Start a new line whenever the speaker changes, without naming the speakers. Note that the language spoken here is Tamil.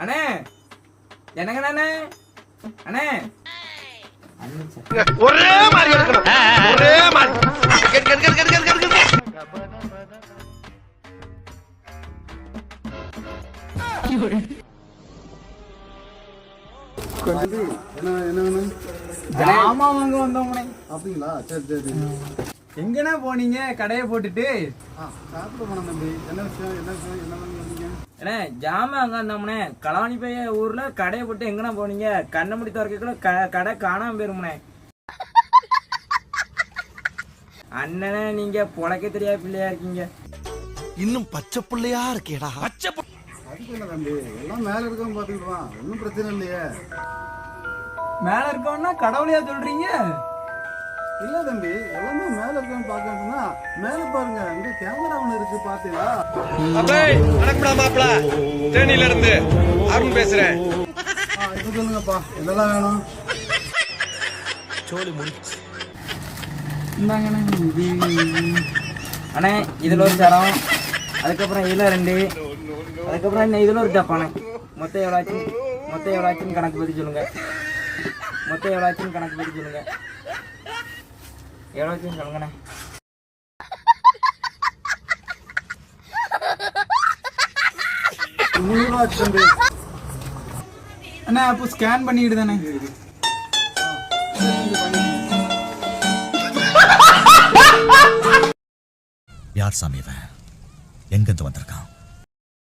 அண்ணே எனக்கு அண்ணே அண்ணே
ஒரே மாதிரி இருக்கணும், ஒரே மாதிரி.
ஜாமா வாங்க வந்தோம்னே.
அப்படிங்களா? சரி சரி.
எங்கண்ணே போனீங்க கடையை போட்டுட்டு?
சாப்பிட போனோம் தம்பி. என்ன விஷயம் என்ன விஷயம் என்ன பண்ணீங்க?
அண்ணே ஜாமா அங்க வந்தோம்னே. களவாணி பைய ஊர்ல கடையை போட்டு எங்கண்ணா போனீங்க? கண்ணை முடி திறக்கக்குள்ள கடை காணாம போயிருமுனே. அண்ணனே நீங்க பொழைக்க தெரியாத பிள்ளையா இருக்கீங்க.
இன்னும் பச்சை பிள்ளையா இருக்கேடா.
அதுக்கு என்ன தம்பி, எல்லாம் மேல இருக்கவங்க பாத்துக்கிடுவான், ஒன்னும் பிரச்சனை இல்லையே.
மேல இருக்கவன்னா கடவுளையா சொல்றீங்க?
இல்ல தம்பி, எல்லாமே மேல இருக்கவங்க பாக்கணும்னா மேல பாருங்க, இங்க கேமரா ஒண்ணு இருக்கு பாத்தீங்களா?
வணக்கம்டா மாப்பிள, தேனியில இருந்து அருண் பேசுறேன்.
இப்ப சொல்லுங்கப்பா, என்னெல்லாம் வேணும்?
சோலி முடிச்சு.
அண்ணே இதுல ஒரு சரம், அதுக்கப்புறம் இதுல 2, அதுக்கப்புறம் என்ன இதுல ஒரு டப்பானே. மொத்தம் எவ்வளோச்சுன்னு கணக்கு பற்றி சொல்லுங்க. மொத்தம் எவ்வளோச்சுன்னு கணக்கு பற்றி சொல்லுங்க. எவ்வளோச்சுன்னு சொல்லுங்கண்ணே.
தம்பி
அண்ணா அப்போ ஸ்கேன் பண்ணிக்கிட்டு தானே.
யார் சாமி இவன்? எங்கிருந்து வந்திருக்கான்?